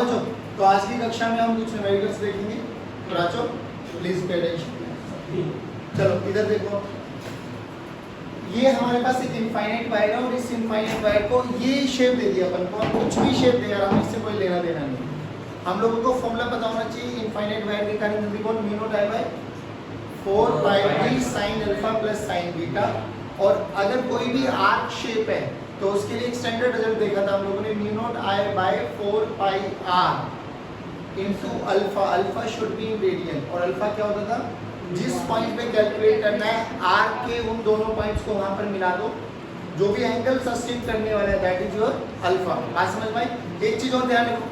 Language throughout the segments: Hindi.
बच्चों, तो आज की कक्षा में हम कुछ न्यूमेरिकल्स देखेंगे। तो बच्चों प्लीज पे अटेंशन। चलो इधर देखो, ये हमारे पास एक इनफाइनाइट वायर है और इस इनफाइनाइट वायर को ये शेप दे दिया अपन को, हम कुछ भी शेप दे यार, हम इससे कोई लेना देना नहीं। हम लोगों को फॉर्मूला पता होना चाहिए इनफाइनाइट वायर के कारण जल्दी बोल mu naught I by 4 pi d sin alpha plus sin beta. और अगर कोई भी आर्क शेप है तो उसके लिए एक स्टैंडर्ड रिजल्ट देखा था हम लोगों ने, mu naught I by 4 pi r into alpha. Alpha should be in radian और अल्फा क्या होता था, जिस पॉइंट पे कैलकुलेट करना है आर्क के उन दोनों पॉइंट्स को वहां पर मिला दो, जो भी एंगल सस्टेन करने वाला है दैट इज योर अल्फा। बात समझ में आई? एक चीज और ध्यान रखो,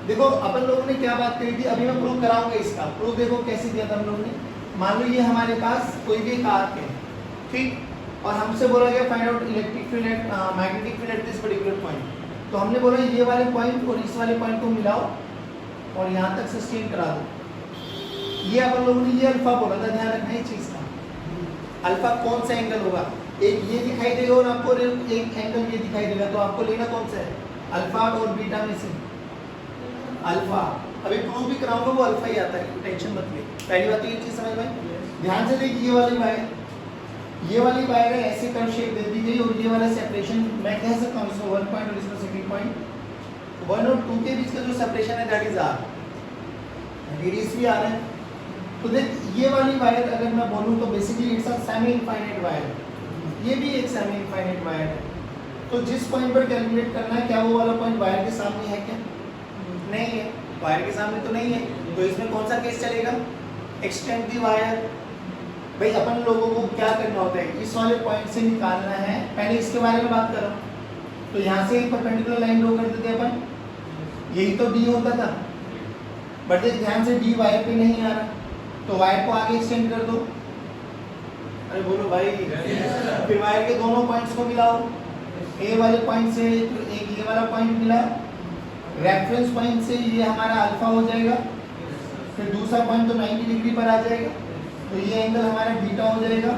देखो अपन लोगों ने क्या बात करी थी, अभी मैं प्रूव कराऊंगा इसका। प्रूफ देखो कैसे दिया था हम लोगों ने। मान लो ये हमारे पास कोई भी एक आर्क है, ठीक, और हमसे बोला गया find out electric field at magnetic field at this particular point. तो हमने बोला ये वाले पॉइंट और इस वाले पॉइंट को मिलाओ और यहाँ तक सस्टेन करा दो। ये अपन लोगों ने ये अल्फा बोला था, ध्यान रखना ये चीज का। अल्फा कौन सा एंगल होगा, एक ये दिखाई देगा और आपको एक एंगल ये दिखाई देगा, तो आपको लेना कौन सा है, अल्फा और बीटा में से अल्फा। अभी प्रूफ भी कराऊंगा वो अल्फा ही आता है, टेंशन मत ले। पहली बात तो ये चीज समझ में ध्यान से देखिए, ये वाली वायर है, ऐसे कर्व शेप दे दी गई और ये वाला सेपरेशन मैं कह सकता हूँ इसको 1 पॉइंट और इसको सेकंड पॉइंट 1 और 2 के बीच का जो सेपरेशन है दैट इज आर, रेडियस भी आर है। तो देख ये वाली वायर अगर मैं बोलूँ तो basically it's a semi infinite wire, ये भी एक सेमी इनफाइनाइट वायर है। तो जिस पॉइंट पर कैलकुलेट करना है, क्या वो वाला पॉइंट वायर के सामने है क्या, नहीं है, वायर के सामने तो नहीं है। तो इसमें कौन सा केस चलेगा, एक्सटेंड दी वायर। भाई अपन लोगों को क्या करना होता है, इस वाले पॉइंट से निकालना है, पहले इसके बारे में बात करो। तो यहाँ से एक परपेंडिकुलर लाइन ड्रॉ कर देते अपन, यही तो डी होता था, बट ध्यान से डी वायर पे नहीं आ रहा, तो वायर को आगे एक्सटेंड कर दो। अरे बोलो भाई, फिर वायर के दोनों पॉइंट्स को मिलाओ, ए वाले पॉइंट से एक ये वाला पॉइंट मिला, रेफरेंस पॉइंट से ये हमारा अल्फा हो जाएगा, फिर दूसरा पॉइंट तो 90 डिग्री पर आ जाएगा, तो ये एंगल हमारा बीटा हो जाएगा।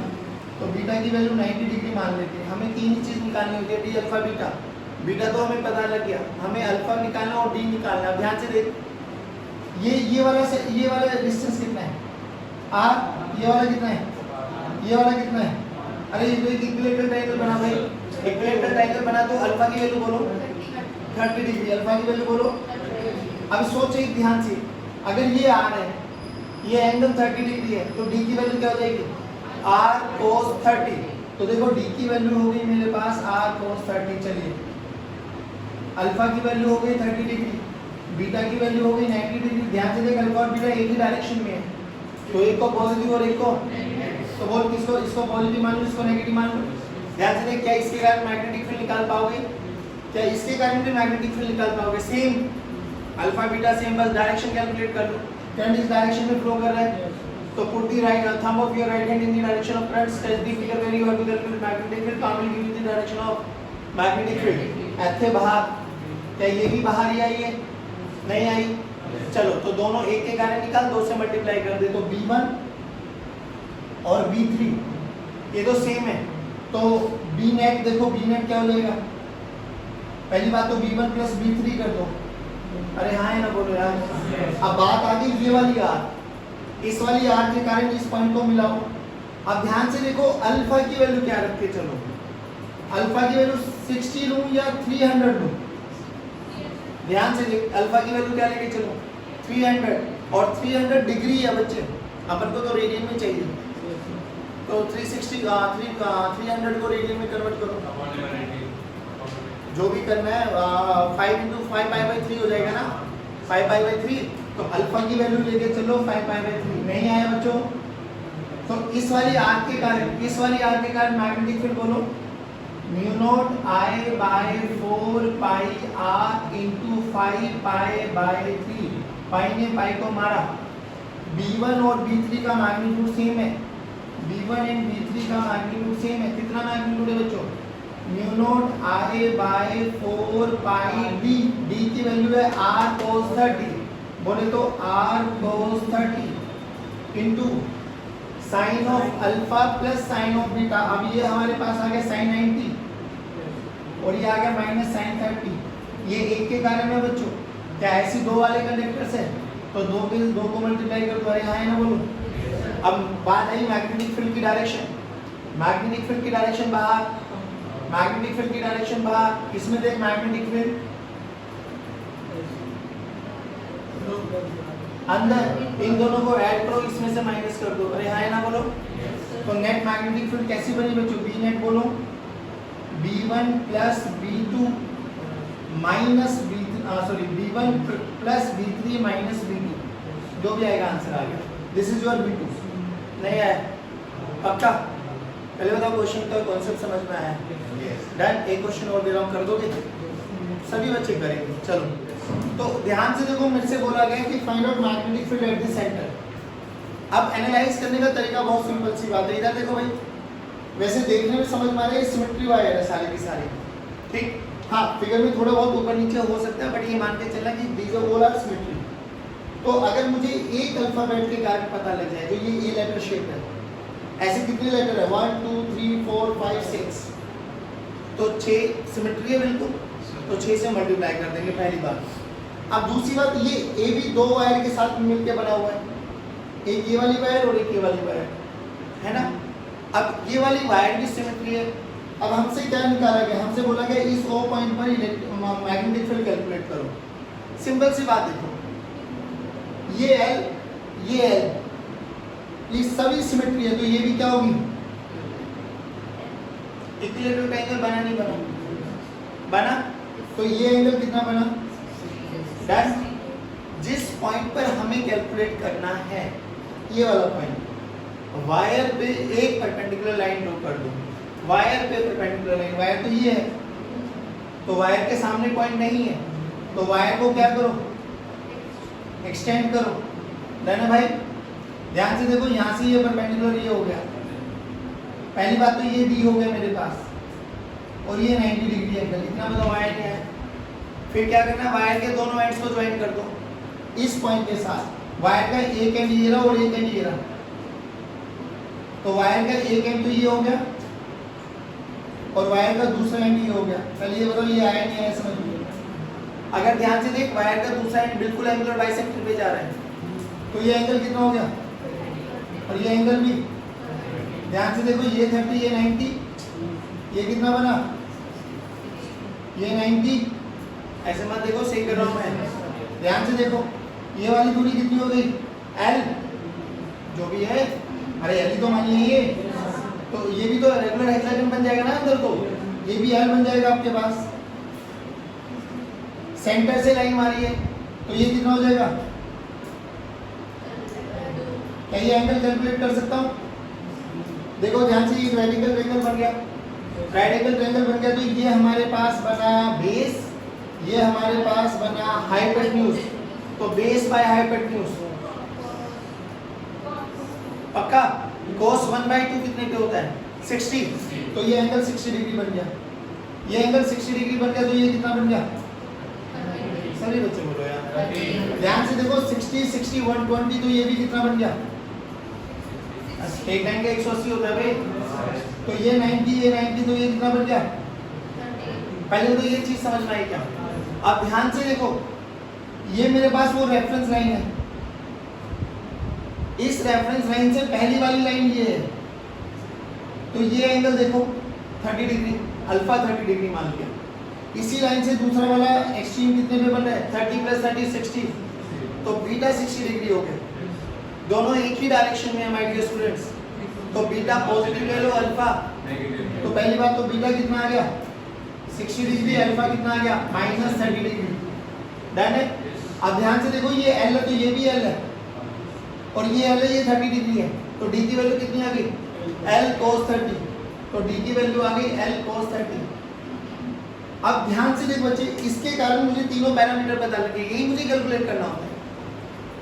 तो बीटा की वैल्यू 90 डिग्री मान लेते हैं। हमें तीन ही चीज निकालनी होती है, डी अल्फा बीटा। बीटा तो हमें पता लग गया, हमें अल्फा निकालना और डी निकालना। ध्यान से देख, ये वाला डिस्टेंस कितना है, आर, ये वाला कितना है, ये वाला कितना है। अरे ये तो एक इक्विलेटरल ट्रायंगल बना भाई, इक्विलेटरल ट्रायंगल बना, तो अल्फा की वैल्यू बोलो 30 डिग्री, अल्फा की वैल्यू बोलो। अब सोचिए ध्यान से, अगर ये आर है, ये एंगल 30 डिग्री है, तो डी की वैल्यू क्या हो जाएगी, आर कोस 30। तो देखो डी की वैल्यू हो गई मेरे पास आर कोस 30। चलिए अल्फा की वैल्यू हो गई 30 डिग्री, बीटा की वैल्यू हो गई 90 डिग्री। ध्यान से देख, अल्फा और बीटा एक ही डायरेक्शन में है, तो एक को पॉजिटिव और एक को, तो बोल किसको, इसको पॉजिटिव मान लो, इसको नेगेटिव मान लो। ध्यान से देख, क्या इसके कारण मैग्नेटिक फील्ड निकाल पाओगे, क्या इसके कारण भी मैग्नेटिक फील्ड निकाल पाओगे, सेम अल्फा बीटा सेम, बस डायरेक्शन कैलकुलेट कर लो। करंट इस डायरेक्शन में फ्लो कर रहा है, तो put the right thumb of your right hand in the direction of current, touch the figure where you have to calculate magnetic field, come will give you the direction of magnetic field. ऐसे बाहर, क्या ये भी बाहर ही आई है, नहीं आई। चलो तो दोनों एक के कारण निकाल, 2 से मल्टीप्लाई कर दे, तो b1 और b3 ये तो सेम है, तो b नेट देखो, b नेट क्या हो जाएगा, पहली बात तो b1 प्लस b3 कर दो। अरे हाँ है ना, बोलो यार। अब बात आ गई ये वाली आर, इस वाली आर के कारण इस पॉइंट को मिलाओ। अब ध्यान से देखो, अल्फा की वैल्यू क्या रख के चलो, अल्फा की वैल्यू 60 लूं या 300 लूं, ध्यान से देख, अल्फा की वैल्यू क्या लेके चलो 300, और 300 डिग्री है बच्चे, अपन को तो रेडियन में चाहिए, तो 300 को रेडियन में कन्वर्ट करो, जो भी करना है। 5 × 5π/3 हो जाएगा ना, 5π/3। तो अल्फा की वैल्यू लेके चलो 5π/3, नहीं आया बच्चों। तो इस वाली आर के कारण मैग्नेटिक फील्ड बोलो mu naught I by 4 pi R into 5π/3। Pi ने पाई को मारा, b1 और b3 का मैग्नीट्यूड सेम है, b1 एंड b3 का मैग्नीट्यूड सेम है। कितना मैग्नीट्यूड है बच्चों, mu naught I by 4 pi D, D की वैल्यू है आर कोस 30, बोले तो r cos 30 into sine of alpha plus sine of beta. अब ये हमारे पास आ गया साइन 90 और ये आ गया माइनस साइन 30, ये एक के कारण है बच्चों, क्या ऐसी दो वाले कंडक्टर्स है तो दो को मल्टीप्लाई कर दो, अरे हाँ है ना बोलो। अब बात आई मैग्नेटिक फील्ड की डायरेक्शन, मैग्नेटिक फील्ड की डायरेक्शन बाहर, मैग्नेटिक फील्ड की डायरेक्शन बाहर, इसमें देख मैग्नेटिक फील्ड अंदर, इन दोनों को ऐड करो, इसमें से माइनस कर दो, अरे हाँ है ना बोलो। तो नेट मैग्नेटिक फील्ड कैसी बनी बच्चों, बी नेट बोलो, B1 plus B2 minus B1 plus B3 minus B2, जो भी आएगा आंसर आ गया। This is your B2। नहीं आया पक्का? पहले बताओ क्वेश्चन का कॉन्सेप्ट समझ में आया? डन। एक क्वेश्चन और दे रहा हूँ, कर दोगे? सभी बच्चे करेंगे। चलो तो ध्यान से देखो, मेरे से बोला गया कि find out magnetic field at the centre. अब एनालाइज करने का तरीका बहुत सिंपल सी बात है। इधर देखो भाई, वैसे देखने में समझ में आ रहा है सिमेट्री वायर है सारे की सारे, ठीक। हाँ फिगर में थोड़ा बहुत ऊपर नीचे हो सकता है, बट ये मान के चलना कि these are all are symmetry. तो अगर मुझे एक अल्फाबेट के कारण पता लग जाए, जो ये ए लेटर शेप है, ऐसे कितने लेटर है 1 2 3 4 5 6, तो 6 सिमेट्री है बिल्कुल, तो 6 से मल्टीप्लाई कर देंगे पहली बात। अब दूसरी बात, ये ए भी दो वायर के साथ मिलकर बना हुआ है, एक ये वाली वायर और एक ये वाली वायर, है ना। अब ये वाली वायर भी सिमेट्री है। अब हमसे क्या निकाला गया, हमसे बोला गया इस O पॉइंट पर मैग्नेटिक फील्ड कैलकुलेट करो। सिंपल सी बात देखो, ये L ये L, ये सभी सिमेट्री है, तो ये भी क्या होगी, इक्विलेटरल ट्रायंगल बना नहीं बना? बना। तो ये एंगल कितना बना? डन। जिस पॉइंट पर हमें कैलकुलेट करना है, ये वाला पॉइंट, वायर पे एक परपेंडिकुलर लाइन ड्रॉ कर दो, वायर पे परपेंडिकुलर लाइन, वायर तो ये है, तो वायर के सामने पॉइंट नहीं है, तो वायर को क्या करो, एक्सटेंड करो। डन है भाई? ध्यान से देखो, यहाँ से ये परपेंडिकुलर ये हो गया, पहली बात तो ये डी हो गया मेरे पास, और ये 90 डिग्री एंगल, इतना बताओ वायर क्या है। फिर क्या करना, वायर के दोनों एंड्स को ज्वाइन कर दो इस पॉइंट के साथ। वायर का एक एंड ये रहा और एक एंड ये रहा, तो वायर का एक एंड तो ये हो गया और वायर का दूसरा एंड ये हो गया। पहले ये बताओ ये आया नहीं आया, समझ लो। अगर ध्यान से देख, वायर का दूसरा एंड बिल्कुल एंगुलर बाइसेक्टर पे जा रहा है, तो ये एंगल कितना हो गया, और ये एंगल भी ध्यान से देखो, ये 30 ये 90, ये कितना बना, ये 90। ऐसे मत देखो, सही कर रहा हूँ मैं, ध्यान से देखो, ये वाली दूरी कितनी हो गई, L जो भी है, अरे L ही तो मानिए ये, तो ये भी तो रेगुलर हेक्सागन बन जाएगा ना अंदर, तो ये भी L बन जाएगा आपके पास। सेंटर से लाइन मारी है, तो ये कितना हो जाएगा, क्या ये एंगल कैलकुलेट कर सकता हूँ? देखो ध्यान से, ये रेडिकल ट्रायंगल बन गया, रेडिकल ट्रायंगल बन गया, तो ये हमारे पास बना बेस, ये हमारे पास बना हाइपोटेन्यूज, तो बेस बाय हाइपोटेन्यूज पक्का। cos 1/2 कितने पे होता है, 60, तो ये एंगल 60 डिग्री बन गया, ये एंगल 60 डिग्री बन गया, तो ये कितना बन गया, सभी बच्चे बोलो यार, ध्यान से देखो, 60 60 120, तो ये भी कितना बन गया, एक लाइन का 180 होता है भाई, तो ये 90 ये 90, तो ये कितना बन गया। पहले तो ये चीज समझ में आई क्या? अब ध्यान से देखो, ये मेरे पास वो रेफरेंस लाइन है, इस रेफरेंस लाइन से पहली वाली लाइन ये है, तो ये एंगल देखो 30 डिग्री, अल्फा 30 डिग्री मान लिया। इसी लाइन से दूसरा वाला एक्सट्रीम कितने पे बन रहा है, 30 + 30 60, तो बीटा 60 डिग्री हो गया। दोनों एक ही डायरेक्शन में है माय डियर स्टूडेंट्स, तो बीटा पॉजिटिव ले लो, अल्फा नेगेटिव, तो पहली बात तो बीटा कितना आ गया 60 डिग्री, अल्फा कितना आ गया -30 डिग्री। डन है? अब ध्यान से देखो, ये L है तो ये भी L है, और ये L है, ये 30 डिग्री है, तो D की वैल्यू कितनी आ गई, L cos 30, तो D की वैल्यू आ गई L cos 30। अब ध्यान से देखो बच्चे, इसके कारण मुझे तीनों पैरामीटर पता लगे, यही मुझे कैलकुलेट करना होता है,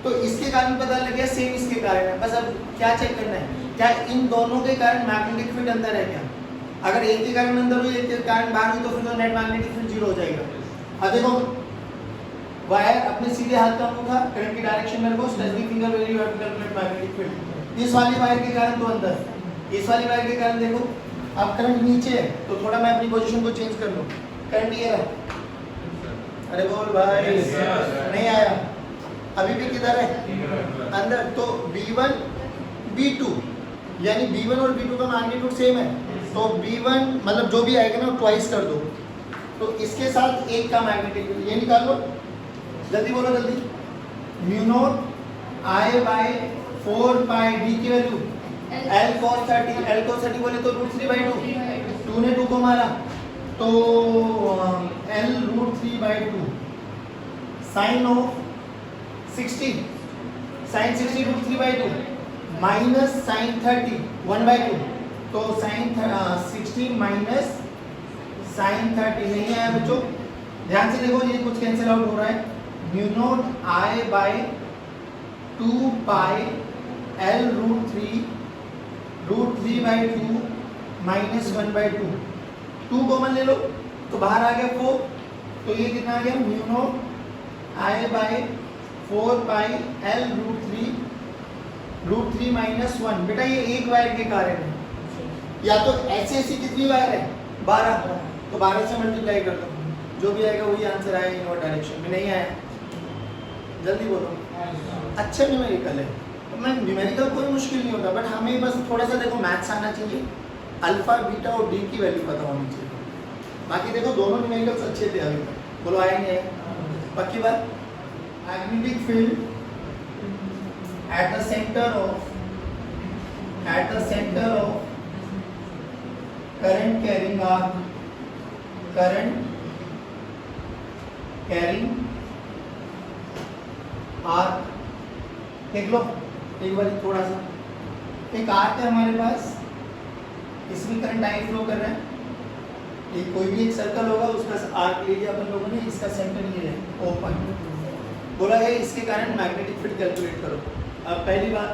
तो इसके कारण पता लग गया, सेम इसके कारण है। बस अब क्या चेक करना है, क्या इन दोनों के कारण मैग्नेटिक फील्ड अंदर है क्या? अगर एक के कारण अंदर हुई, एक के कारण बाहर हुई, तो फिर तो नेट मैग्नेटिक फील्ड 0 हो जाएगा। अब देखो, वायर अपने सीधे हाथ का अंगूठा, करंट की डायरेक्शन में रखो, specific finger value you have to calculate magnetic field. इस वाली वायर के कारण तो अंदर, इस वाली वायर के कारण देखो, अब करंट नीचे है, तो थोड़ा मैं अपनी पोजीशन को चेंज कर लूं, करंट ये रहा, अरे बोल भाई नहीं आया, अभी भी किधर है अंदर। तो B1 B2 यानी B1 और B2 का मैग्नीट्यूड सेम है, तो B1 मतलब जो भी आएगा ना ट्वाइस कर दो, तो इसके साथ एक का मैग्नीट्यूड ये निकाल लो, जल्दी बोलो जल्दी। Mu naught I by 4 pi D की वैल्यू L cos 30 बोले तो √3/2, 2 ने 2 को मारा तो L √3/2 sine of 60 √3/2 minus sine 30 1/2, तो साइन 60 माइनस साइन 30 नहीं आया बच्चों, ध्यान से देखो ये कुछ कैंसिल आउट हो रहा है। Mu naught I by 2 pi L √3/2 minus 1/2, 2 common ले लो तो बाहर आ गया 4, तो ये कितना आ गया mu naught I by 4 pi L √3 minus 1। बेटा ये एक वायर के कारण है, या तो ऐसे ऐसी कितनी वायर है 12, तो 12 से मल्टीप्लाई कर दो, जो भी आएगा वही आंसर आएगा इनवर्ट डायरेक्शन में। नहीं आया जल्दी बोलो, अच्छा न्यूमेरिकल है, तो मैं न्यूमेरिकल कोई मुश्किल नहीं होता, बट हमें बस थोड़ा सा देखो मैथ्स आना चाहिए, अल्फा बीटा और डी की वैल्यू पता होनी चाहिए। बाकी देखो दोनों न्यूमेरिकल्स अच्छे थे अभी तक, बोलो आए नहीं आए, पक्की बात। Magnetic field at the center of current carrying arc देख लो एक बार थोड़ा सा, एक आर्क है हमारे पास, इसमें करंट आई फ्लो कर रहा है, ये कोई भी एक सर्कल होगा उसका आर्क लीजिए अपन लोगों ने, इसका सेंटर ये है ओपन, बोला है इसके कारण मैग्नेटिक फील्ड कैलकुलेट करो। अब पहली बात,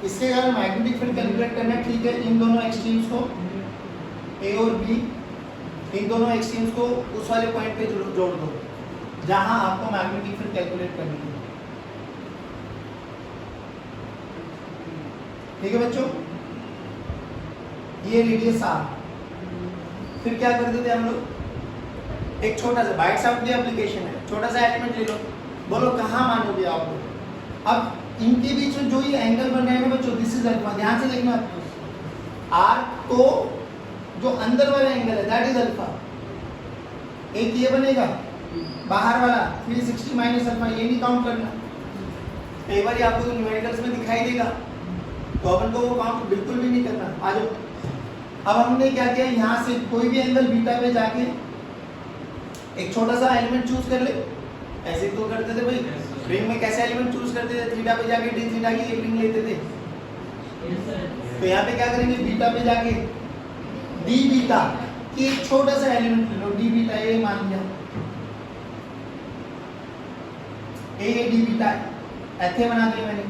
इसके कारण मैग्नेटिक फील्ड कैलकुलेट करना ठीक है, इन दोनों एक्सट्रीम्स को ए और बी, इन दोनों एक्सट्रीम्स को उस वाले पॉइंट पे जोड़ दो जहां आपको मैग्नेटिक फील्ड कैलकुलेट करनी है, ठीक है बच्चों। ये रेडियस आर, फिर क्या करते थे हम लोग, एक छोटा सा बाइट्स ऑफ द एप्लीकेशन है, छोटा सा एलिमेंट ले लो, बोलो कहाँ मानोगे आप लोग। अब इनके बीच में जो ये एंगल बन रहा है ना बच्चों, दिस इज अल्फा, ध्यान से देखना, आर्क को जो अंदर वाला एंगल है दैट इज अल्फा, एक ये बनेगा बाहर वाला 360 माइनस अल्फा, ये नहीं काउंट करना, कई बार आपको तो न्यूमेरिकल्स में दिखाई देगा, तो अपन को वो काउंट बिल्कुल भी नहीं करना। आ जाओ, अब हमने क्या किया, यहाँ से कोई भी एंगल बीटा पे जाके एक छोटा सा एलिमेंट चूज कर ले, ऐसे तो करते थे भाई, रिंग में कैसे एलिमेंट चूज करते थे, थीटा पे जाके डी थीटा की एक रिंग लेते थे, तो यहाँ पे क्या करेंगे, बीटा पे जाके डी बीटा की एक छोटा सा एलिमेंट ले लो, डी बीटा ये मान लिया, ए डी बीटा ऐसे बना दिया मैंने,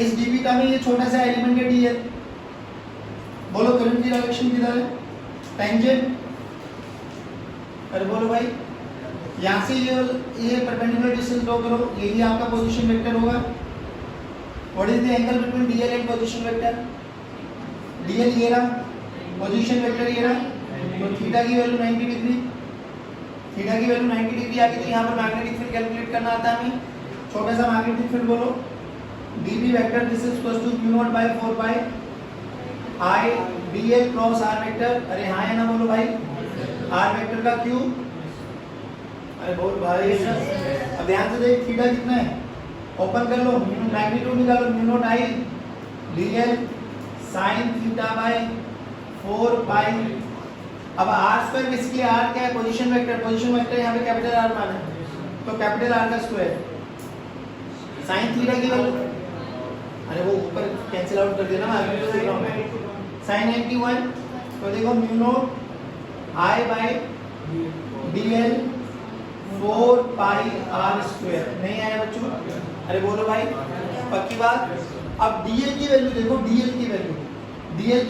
इस डी बीटा में ये छोटा सा एलिमेंट है डी है, बोलो करंट की डायरेक्शन किधर है, टेंजेंट, अरे बोलो भाई, यहाँ से ये परपेंडिकुलर डिस्टेंस ड्रॉ करो, यही आपका पोजीशन वेक्टर होगा। What is the angle between DL and position vector, DL ये रहा, पोजीशन वेक्टर ये रहा, तो थीटा की वैल्यू 90 डिग्री, थीटा की वैल्यू 90 डिग्री आ गई, तो यहाँ पर मैग्नेटिक फील्ड कैलकुलेट करना आता है हमें, छोटा सा मैग्नेटिक फील्ड बोलो, dB vector this is equal to q naught by 4 pi I dl cross r vector, अरे हाँ है ना बोलो भाई, r वेक्टर का q, अरे बोल भाई, अब ध्यान से देख थीटा कितना है, ओपन कर लो, मैग्नीट्यूड निकालो, mu naught I dl sin theta bye 4 पाई, अब r स्क्वायर बेसिकली r क्या है, पोजीशन वेक्टर यहाँ पे कैपिटल R माना है, तो कैपिटल R का स्क्वायर, sin थीटा की वैल्यू, अरे वो ऊपर कैंसिल आउट कर देना, मैग्नीट्यूड देख रहा हूं, sin 91, तो देखो mu naught I by dl 4 pi r square, नहीं आया बच्चों, अरे बोलो भाई पक्की बात। अब dl की वैल्यू देखो, dl की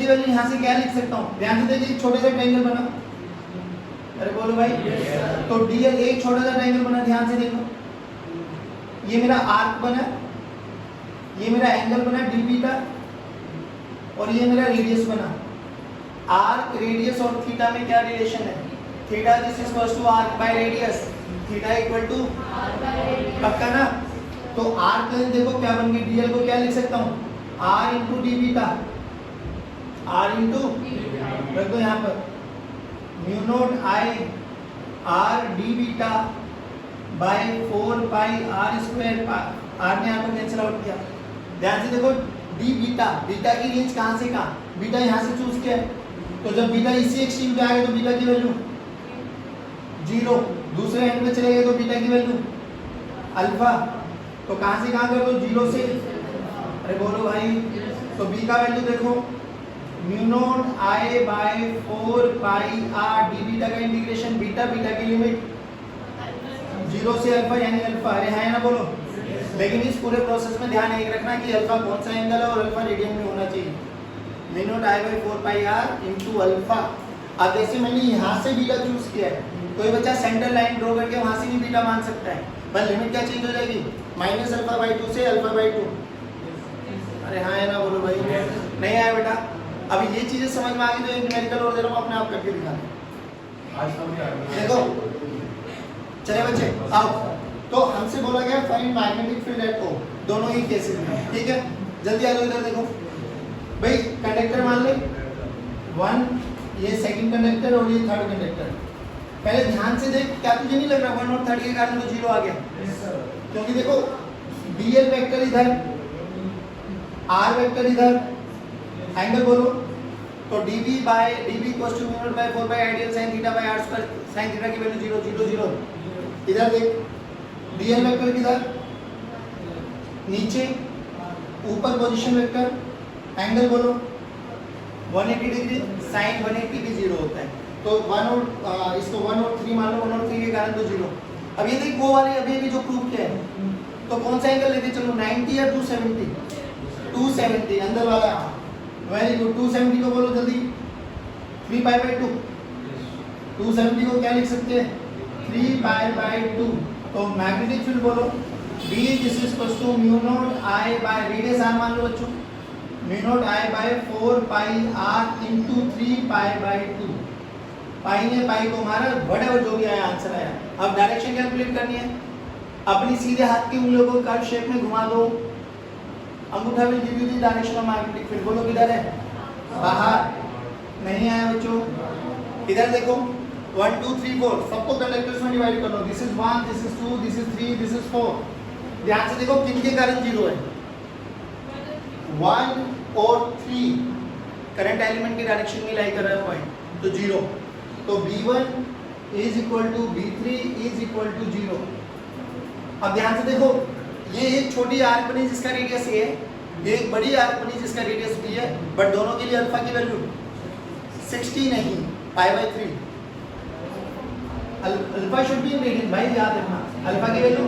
वैल्यू यहाँ से क्या लिख सकता हूँ, ध्यान से देखिए, छोटे सा ट्रायंगल बना, अरे बोलो भाई, तो dl एक छोटा सा ट्रायंगल बना, ध्यान से देखो, ये मेरा आर्क बना, ये मेरा एंगल बना डी बीटा, और ये मेरा रेडियस बना, आर्क रेडियस और थीटा में क्या रिलेशन है, theta this is equal to arc by radius, theta equal to पक्का ना। तो r प्लस देखो क्या बन गई, dl को क्या लिख सकता हूँ, r into D beta, r into रख दो यहाँ पर mu naught I r D beta by 4 pi r square, r ने यहाँ पर कैंसिल आउट किया। ध्यान से देखो डी बीटा, बीटा की रेंज कहाँ से कहाँ, बीटा यहाँ से चूज किया है, तो जब बीटा इसी एक्सट्रीम पे आ गया तो बीटा की वैल्यू 0, दूसरे एंड में चले गए तो बीटा की वैल्यू अल्फा, तो कहाँ से कहाँ कर दो, 0 से, अरे बोलो भाई, तो बी का वैल्यू देखो mu naught I by 4 pi R D beta का इंटीग्रेशन, बीटा की लिमिट 0 से अल्फा यानी अल्फा, अरे हाँ ना बोलो। लेकिन इस पूरे प्रोसेस में ध्यान एक रखना कि अल्फा कौन सा एंगल है और अल्फा रेडियन में होना चाहिए, mu naught I by 4 pi r into alpha. अब जैसे मैंने यहाँ से बीटा चूज किया है, कोई बच्चा सेंटर लाइन ड्रॉ करके वहां से भी बीटा मान सकता है, पर लिमिट क्या चेंज हो जाएगी, माइनस अल्फा बाई 2 से अल्फा बाई 2। अरे हाँ है ना बोलो भाई, नहीं आया बेटा। अब ये चीजें समझ में आ गई तो एक न्यूमेरिकल और दे रहा हूँ, अपने आप करके दिखा देखो। चले बच्चे आओ, तो हमसे बोला गया फाइंड मैग्नेटिक फील्ड एट ओ, दोनों ही केसेस में, ठीक है। जल्दी आ जाओ इधर देखो भाई, कंडक्टर मान ले 1, ये सेकंड कंडक्टर और ये थर्ड कंडक्टर। पहले ध्यान से देख, क्या तुझे नहीं लग रहा 1 और 3 के कारण तो 0 आ गया, क्योंकि देखो dl वेक्टर इधर, r वेक्टर इधर, एंगल बोलो तो db by db equals to mu naught by 4 by ideal sin theta by r square, sin theta की वैल्यू 0 0 0। इधर देख dl वेक्टर किधर, नीचे, ऊपर पोजीशन वेक्टर, एंगल बोलो 180 डिग्री, sin 180 भी 0 होता है, तो 1 और इसको 1 और 3 मान लो, 1 और 3 के कारण तो 0। अब ये देख वो वाले अभी भी जो प्रूव किया है, तो कौन सा एंगल लेके चलो, 90 या 270, 270 अंदर वाला, वेरी गुड। 270 को बोलो जल्दी, 3 पाई बाई 2, 270 को क्या लिख सकते हैं, 3 पाई बाई 2। तो मैग्नेटिक फील्ड बोलो B this is equals to mu naught I by radius r मान लो बच्चों, mu naught I by 4 pi r into 3 pi by 2। Pi ने पाई को मारा, बड़ा जो भी आया आंसर आया। अब डायरेक्शन कैलकुलेट करनी है, अपनी सीधे हाथ की उंगलियों को कर्व शेप में घुमा दो, अंगूठा will give you the direction of magnetic field. बोलो किधर है, बाहर, नहीं आया बच्चों। इधर देखो 1 2 3 4 सबको कंडक्टर्स में डिवाइड कर लो, this is 1 this is 2 this is 3 this is 4। ध्यान से देखो किन के कारण 0 है, 1 और 3 करंट एलिमेंट के डायरेक्शन में लाई कर रहा है पॉइंट, तो 0। तो b1 is equal to b3 is equal to 0। अब ध्यान से देखो, ये एक छोटी आर्क बनी जिसका रेडियस a है, ये एक बड़ी आर्क बनी जिसका रेडियस b है, बट दोनों के लिए अल्फा की वैल्यू 60 नहीं, pi by 3। Alpha should be in radian भाई, याद रखना अल्फा की वैल्यू।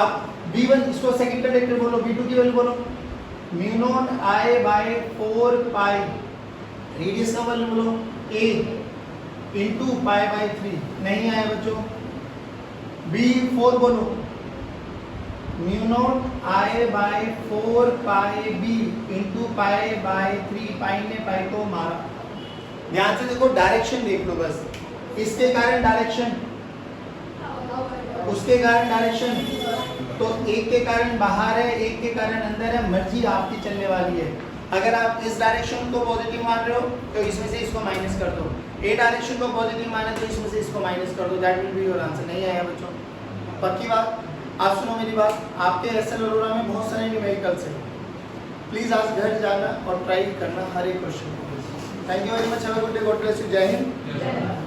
अब b1 इसको सेकंड कंडक्टर बोलो, b2 की वैल्यू बोलो mu naught I by 4 pi, radius का वैल्यू बोलो a इनटू पाई बाय 3। नहीं आया बच्चों। b4 बोलो mu naught I by 4 pi b into pi by 3, pi ने पाई को मारा। ध्यान से देखो, डायरेक्शन देख लो बस, इसके कारण डायरेक्शन, उसके कारण डायरेक्शन, तो एक के कारण बाहर है, एक के कारण अंदर है, मर्जी आपकी चलने वाली है। अगर आप इस डायरेक्शन को पॉजिटिव मान रहे हो तो इसमें से इसको माइनस कर दो, ए डायरेक्शन को पॉजिटिव माने तो इसमें से इसको माइनस कर दो, that will be your answer. नहीं आया बच्चों, पक्की बात। आप सुनो मेरी बात, आपके एसएल अरोरा में बहुत सारे न्यूमेरिकल्स हैं, प्लीज आज घर जाना और ट्राई करना हर एक क्वेश्चन को। Thank you very much, have a good day, God bless you, जय हिंद।